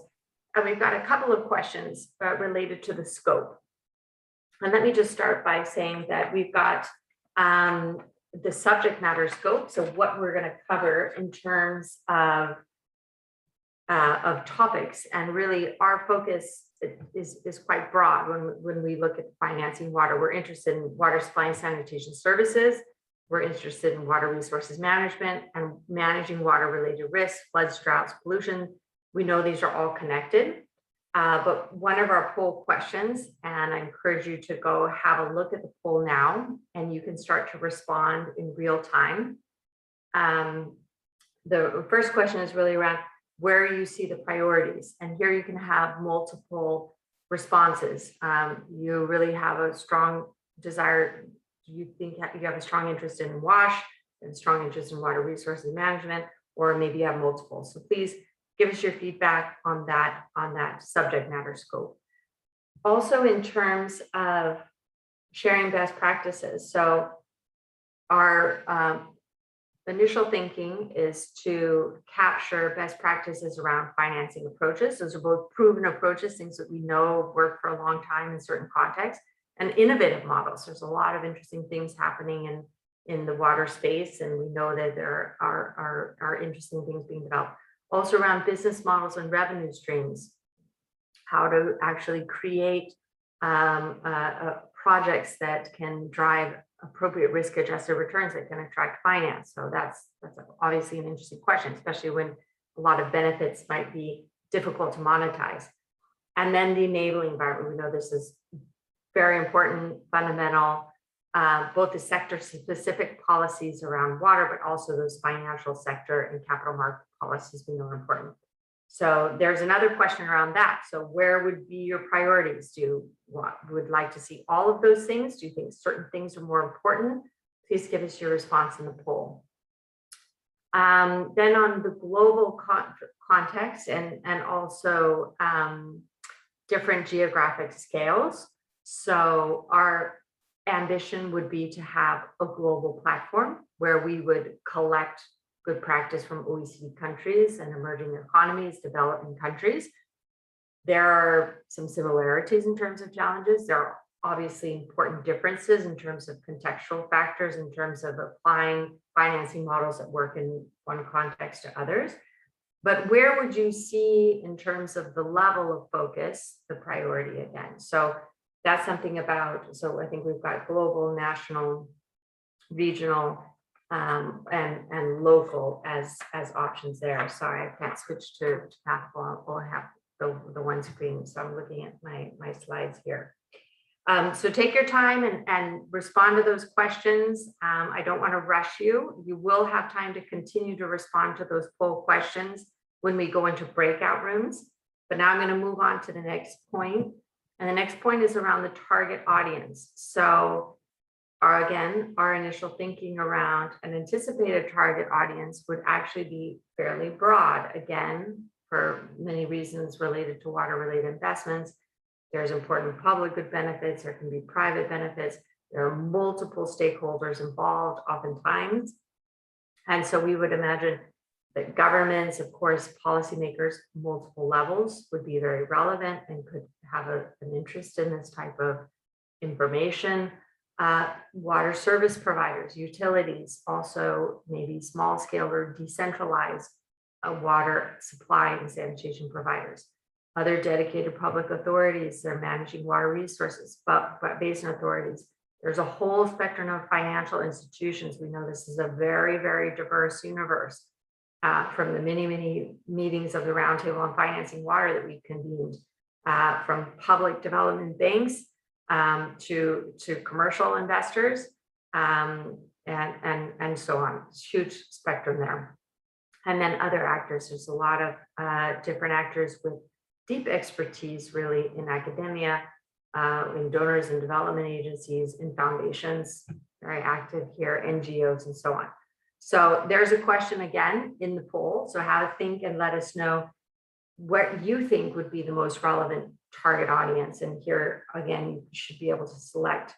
And we've got a couple of questions related to the scope. And let me just start by saying that we've got the subject matter scope. So what we're going to cover in terms of topics, and really our focus is quite broad when we look at financing water. We're interested in water supply and sanitation services. We're interested in water resources management and managing water-related risks, floods, droughts, pollution. We know these are all connected. But one of our poll questions, and I encourage you to go have a look at the poll now, and you can start to respond in real time. The first question is really around where you see the priorities. And here you can have multiple responses. You really have a strong desire, you think you have a strong interest in WASH and strong interest in water resources management, or maybe you have multiple. So please give us your feedback on that subject matter scope. Also, in terms of sharing best practices. So our initial thinking is to capture best practices around financing approaches. Those are both proven approaches, things that we know work for a long time in certain contexts, and innovative models. There's a lot of interesting things happening in the water space, and we know that there are interesting things being developed. Also around business models and revenue streams, how to actually create projects that can drive appropriate risk-adjusted returns that can attract finance. So that's obviously an interesting question, especially when a lot of benefits might be difficult to monetize. And then the enabling environment. We know this is very important, fundamental, both the sector-specific policies around water, but also those financial sector and capital market policies we know are important. So there's another question around that. So where would be your priorities? Do you would like to see all of those things? Do you think certain things are more important? Please give us your response in the poll. Then on the global context and also different geographic scales. So our ambition would be to have a global platform where we would collect good practice from OECD countries and emerging economies, developing countries. There are some similarities in terms of challenges. There are obviously important differences in terms of contextual factors, in terms of applying financing models that work in one context to others. But where would you see, in terms of the level of focus, the priority again? So that's something about, so I think we've got global, national, regional, and local as options there. Sorry, I can't switch to Pathful. We'll have the one screen. So I'm looking at my slides here. So take your time and respond to those questions. I don't want to rush you. You will have time to continue to respond to those poll questions when we go into breakout rooms. But now I'm going to move on to the next point. And the next point is around the target audience. So our initial thinking around an anticipated target audience would actually be fairly broad, again, for many reasons related to water-related investments. There's important public good benefits, there can be private benefits, there are multiple stakeholders involved oftentimes. And so we would imagine that governments, of course, policymakers, multiple levels would be very relevant and could have an interest in this type of information. Water service providers, utilities, also maybe small scale or decentralized water supply and sanitation providers. Other dedicated public authorities, they're managing water resources, but basin authorities. There's a whole spectrum of financial institutions. We know this is a very, very diverse universe from the many meetings of the Roundtable on Financing Water that we convened, from public development banks to commercial investors, and so on. It's a huge spectrum there. And then other actors, there's a lot of different actors with deep expertise really in academia, in donors and development agencies, in foundations, very active here, NGOs and so on. So there's a question again in the poll. So have a think and let us know what you think would be the most relevant target audience. And here again, you should be able to select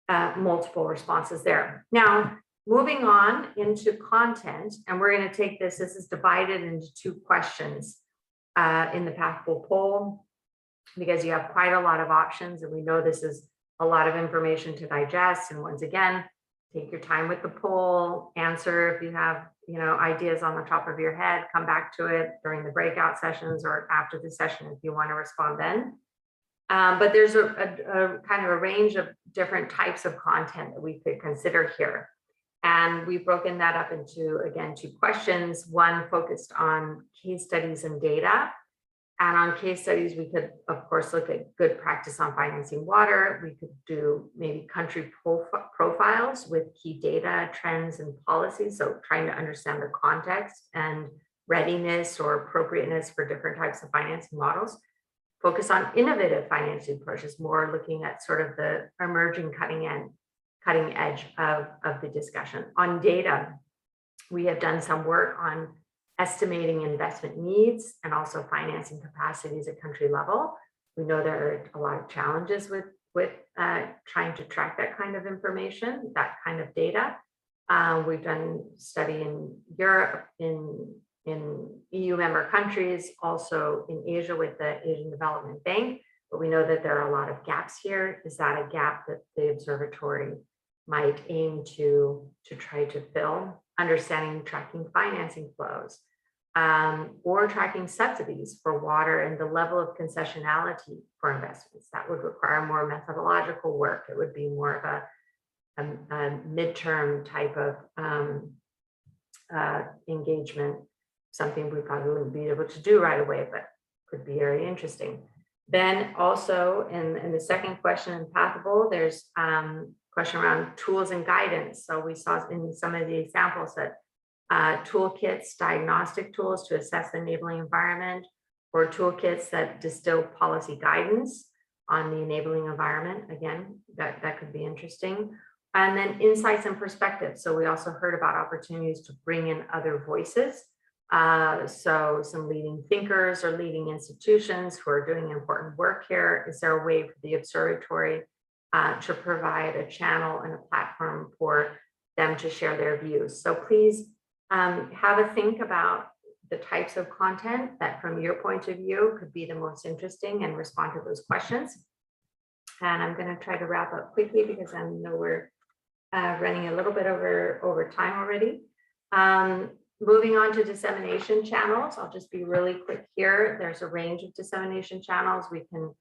multiple responses there. Now, moving on into content, and we're going to take this is divided into two questions in the Pathful poll, because you have quite a lot of options, and we know this is a lot of information to digest. And once again, take your time with the poll, answer if you have ideas on the top of your head, come back to it during the breakout sessions or after the session if you want to respond then. But there's a kind of a range of different types of content that we could consider here. And we've broken that up into, again, two questions, one focused on case studies and data. And on case studies, we could, of course, look at good practice on financing water. We could do maybe country profiles with key data, trends, and policies. So trying to understand the context and readiness or appropriateness for different types of financing models. Focus on innovative financing approaches, more looking at sort of the emerging cutting edge of the discussion. On data, we have done some work on estimating investment needs and also financing capacities at country level. We know there are a lot of challenges with trying to track that kind of information, that kind of data. We've done study in Europe, in EU member countries, also in Asia with the Asian Development Bank, but we know that there are a lot of gaps here. Is that a gap that the observatory might aim to try to fill? Understanding tracking financing flows, or tracking subsidies for water and the level of concessionality for investments. That would require more methodological work. It would be more of a midterm type of engagement, something we probably wouldn't be able to do right away, but could be very interesting. Then also in the second question in Pathable, there's question around tools and guidance. So we saw in some of the examples that toolkits, diagnostic tools to assess the enabling environment, or toolkits that distill policy guidance on the enabling environment. Again, that could be interesting. And then insights and perspectives. So we also heard about opportunities to bring in other voices. So some leading thinkers or leading institutions who are doing important work here. Is there a way for the observatory to provide a channel and a platform for them to share their views? So please have a think about the types of content that from your point of view could be the most interesting and respond to those questions. And I'm going to try to wrap up quickly because I know we're running a little bit over time already. Moving on to dissemination channels, I'll just be really quick here. There's a range of dissemination channels. We can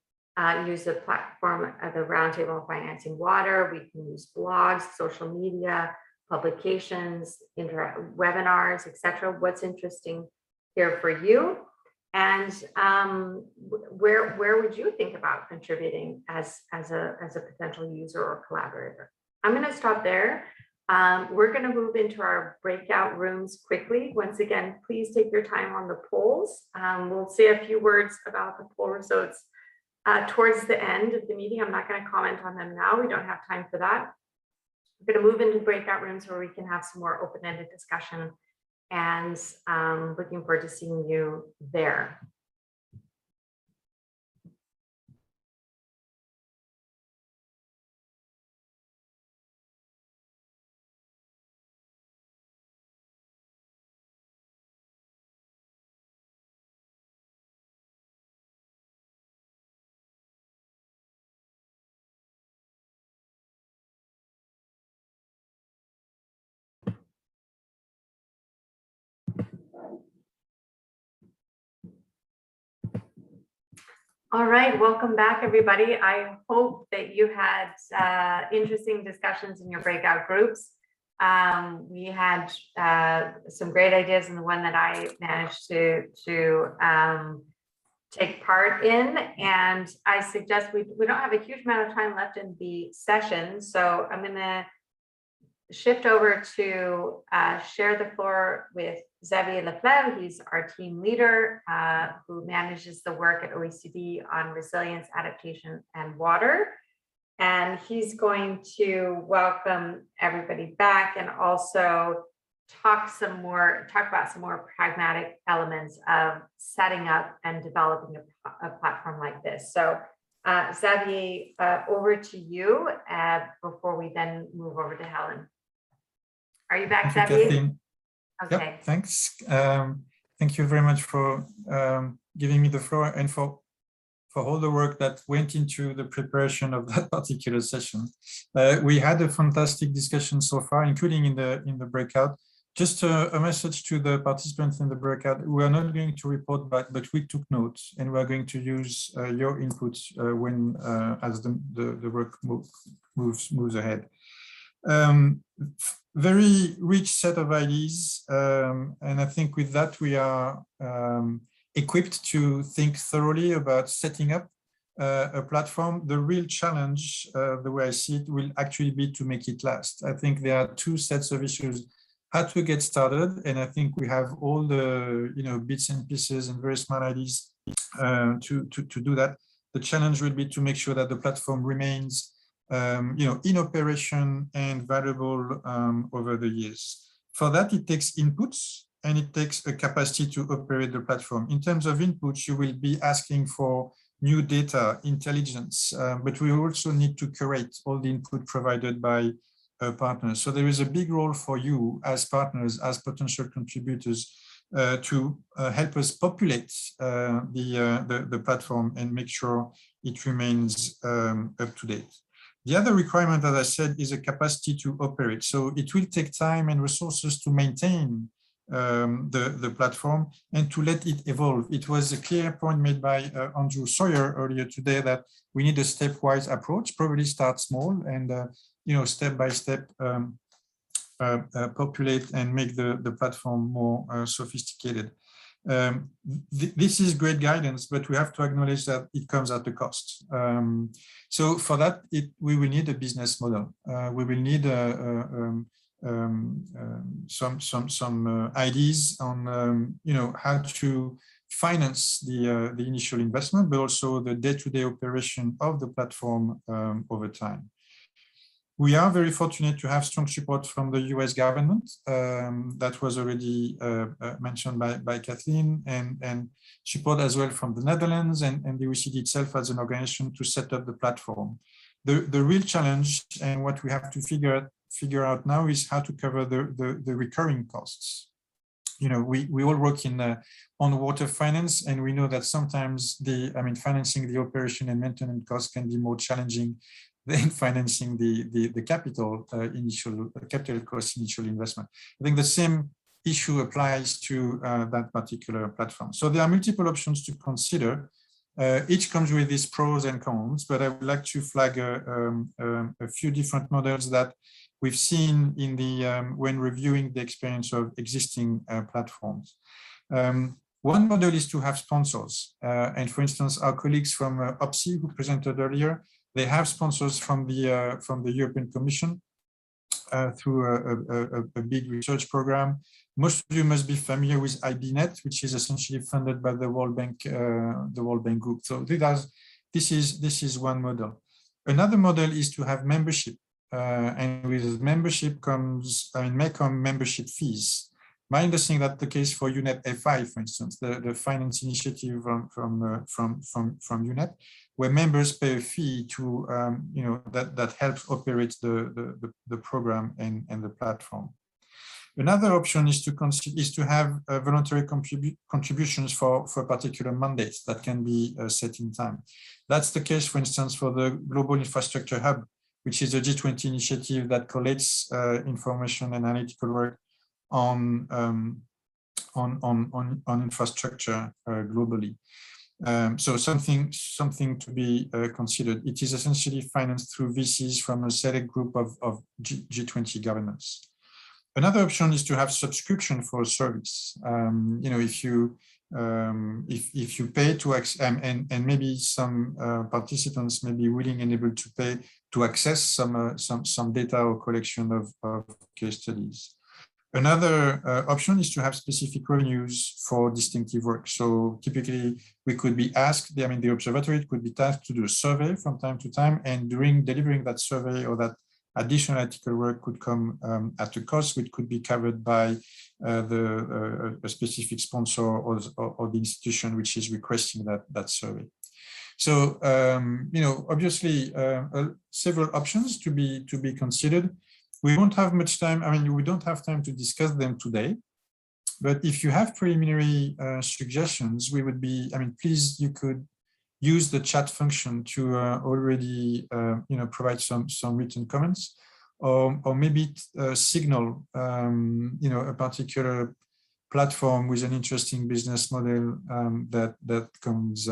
use the platform of the Roundtable on Financing Water. We can use blogs, social media, publications, webinars, etc. What's interesting here for you? And where would you think about contributing as a potential user or collaborator? I'm going to stop there. We're going to move into our breakout rooms quickly. Once again, please take your time on the polls. We'll say a few words about the poll results towards the end of the meeting. I'm not going to comment on them now. We don't have time for that. We're going to move into breakout rooms where we can have some more open-ended discussion, and looking forward to seeing you there. All right, welcome back, everybody. I hope that you had interesting discussions in your breakout groups. We had some great ideas in the one that I managed to take part in, and I suggest we don't have a huge amount of time left in the session, so I'm going to shift over to share the floor with Xavier Lefleur. He's our team leader who manages the work at OECD on resilience, adaptation, and water. And he's going to welcome everybody back and also talk about some more pragmatic elements of setting up and developing a platform like this. So Xavier, over to you before we then move over to Helen. Are you back, Xavier? Okay. Yep, thanks. Thank you very much for giving me the floor and for all the work that went into the preparation of that particular session. We had a fantastic discussion so far, including in the breakout. Just a message to the participants in the breakout: we are not going to report back, but we took notes, and we are going to use your inputs when as the work moves ahead. Very rich set of ideas, and I think with that we are equipped to think thoroughly about setting up a platform. The real challenge, the way I see it, will actually be to make it last. I think there are two sets of issues: how to get started, and I think we have all the bits and pieces and very smart ideas to do that. The challenge will be to make sure that the platform remains in operation and valuable over the years. For that, it takes inputs and it takes a capacity to operate the platform. In terms of inputs, you will be asking for new data, intelligence, but we also need to curate all the input provided by partners. So there is a big role for you as partners, as potential contributors, to help us populate the platform and make sure it remains up to date. The other requirement, as I said, is a capacity to operate. So it will take time and resources to maintain the platform and to let it evolve. It was a clear point made by Andrew Sawyer earlier today that we need a stepwise approach, probably start small and step by step populate and make the platform more sophisticated. This is great guidance, but we have to acknowledge that it comes at a cost. So for that, we will need a business model. We will need some ideas on how to finance the initial investment, but also the day-to-day operation of the platform over time. We are very fortunate to have strong support from the US government. That was already mentioned by Kathleen, and support as well from the Netherlands and the OECD itself as an organization to set up the platform. The real challenge and what we have to figure out now is how to cover the recurring costs. We all work on water finance, and we know that sometimes financing the operation and maintenance costs can be more challenging than financing the capital cost initial investment. I think the same issue applies to that particular platform. So there are multiple options to consider. Each comes with its pros and cons, but I would like to flag a few different models that we've seen in the when reviewing the experience of existing platforms. One model is to have sponsors, and for instance, our colleagues from OPSI who presented earlier, they have sponsors from the European Commission through a big research program. Most of you must be familiar with IBNet, which is essentially funded by the World Bank Group. So this is one model. Another model is to have membership, and with membership may come membership fees. My understanding that's the case for UNEP FI, for instance, the finance initiative from UNEP, where members pay a fee to that helps operate the program and the platform. Another option is to have voluntary contributions for particular mandates that can be set in time. That's the case, for instance, for the Global Infrastructure Hub, which is a G20 initiative that collates information and analytical work on infrastructure globally. So something to be considered. It is essentially financed through VCs from a select group of G20 governments. Another option is to have subscription for a service. If you pay to access, and maybe some participants may be willing and able to pay to access some data or collection of case studies. Another option is to have specific revenues for distinctive work. So typically we could be asked, the observatory could be tasked to do a survey from time to time, and during delivering that survey or that additional article work could come at a cost, which could be covered by a specific sponsor or the institution which is requesting that survey. So obviously several options to be considered. We won't have much time. We don't have time to discuss them today. But if you have preliminary suggestions, we would be. Please, you could use the chat function to already, provide some written comments, or maybe signal, a particular platform with an interesting business model that comes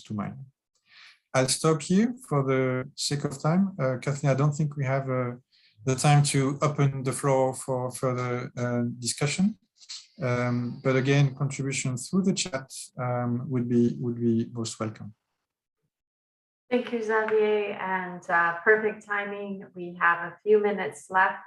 to mind. I'll stop here for the sake of time. Kathleen, I don't think we have the time to open the floor for further discussion. But again, contribution through the chat would be most welcome. Thank you, Xavier, and perfect timing. We have a few minutes left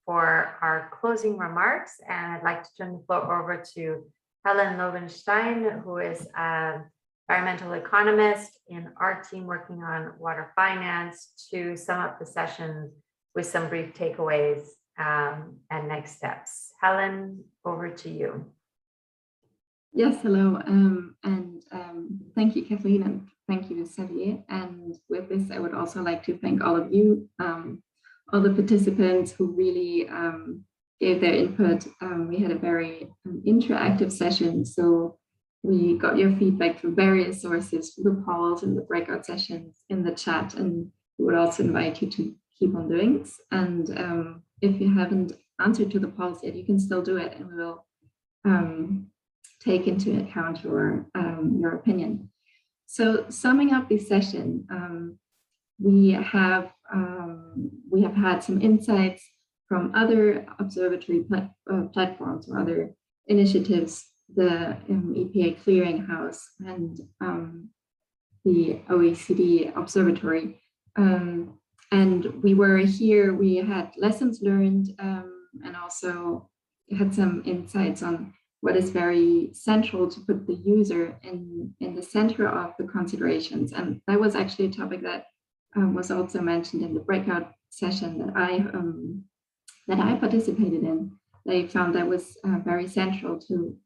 for our closing remarks, and I'd like to turn the floor over to Helen Lovenstein, who is an environmental economist in our team working on water finance, to sum up the session with some brief takeaways and next steps. Helen, over to you. Yes, hello, and thank you, Kathleen, and thank you, Xavier. And with this, I would also like to thank all of you, all the participants who really gave their input. We had a very interactive session, so we got your feedback from various sources, through the polls and the breakout sessions in the chat, and we would also invite you to keep on doing this. And if you haven't answered to the polls yet, you can still do it, and we will take into account your opinion. So summing up this session, we have had some insights from other observatory platforms or other initiatives, the EPA Clearinghouse and the OECD Observatory. And we were here, we had lessons learned and also had some insights on what is very central to put the user in the center of the considerations. And that was actually a topic that was also mentioned in the breakout session that I participated in. They found that was very central to,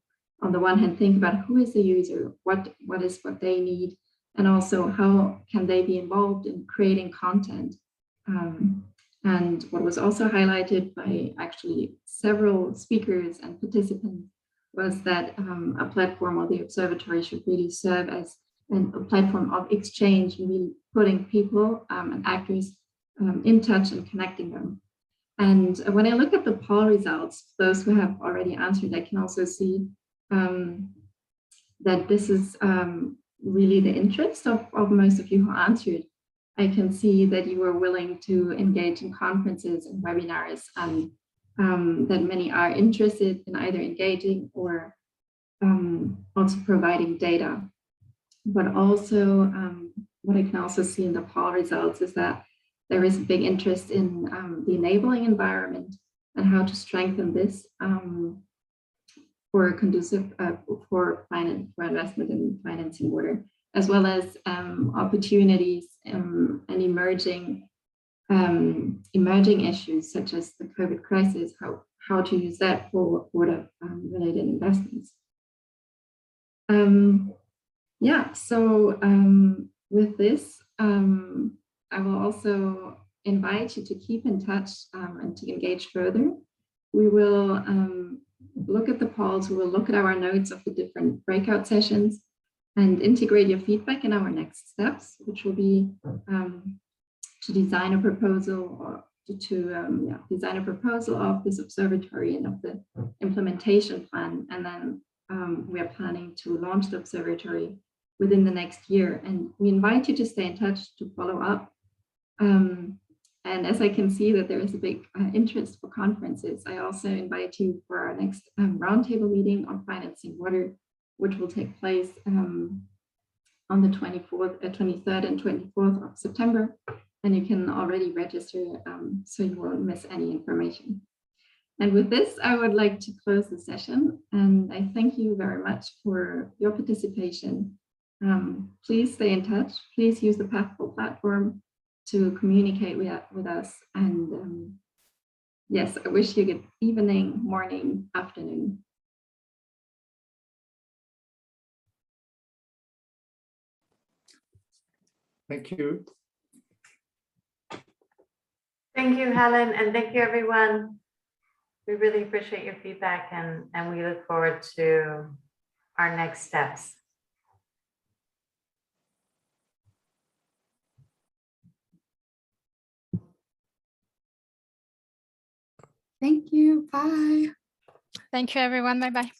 on the one hand, think about who is the user, what is what they need, and also how can they be involved in creating content. And what was also highlighted by actually several speakers and participants was that a platform or the observatory should really serve as a platform of exchange, really putting people and actors in touch and connecting them. And when I look at the poll results, those who have already answered, I can also see that this is really the interest of most of you who answered. I can see that you were willing to engage in conferences and webinars, and that many are interested in either engaging or also providing data. But also what I can also see in the poll results is that there is a big interest in the enabling environment and how to strengthen this for conducive for investment in financing water, as well as opportunities and emerging issues such as the COVID crisis, how to use that for water related investments. Yeah, so with this, I will also invite you to keep in touch and to engage further. We will look at the polls, we will look at our notes of the different breakout sessions and integrate your feedback in our next steps, which will be to design a proposal or to design a proposal of this observatory and of the implementation plan. And then we are planning to launch the observatory within the next year. And we invite you to stay in touch, to follow up. And as I can see that there is a big interest for conferences, I also invite you for our next roundtable meeting on financing water, which will take place on the 23rd and 24th of September. And you can already register so you won't miss any information. And with this, I would like to close the session. And I thank you very much for your participation. Please stay in touch. Please use the Pathful platform to communicate with us. And yes, I wish you a good evening, morning, afternoon. Thank you. Thank you, Helen, and thank you, everyone. We really appreciate your feedback, and we look forward to our next steps. Thank you. Bye. Thank you, everyone. Bye-bye.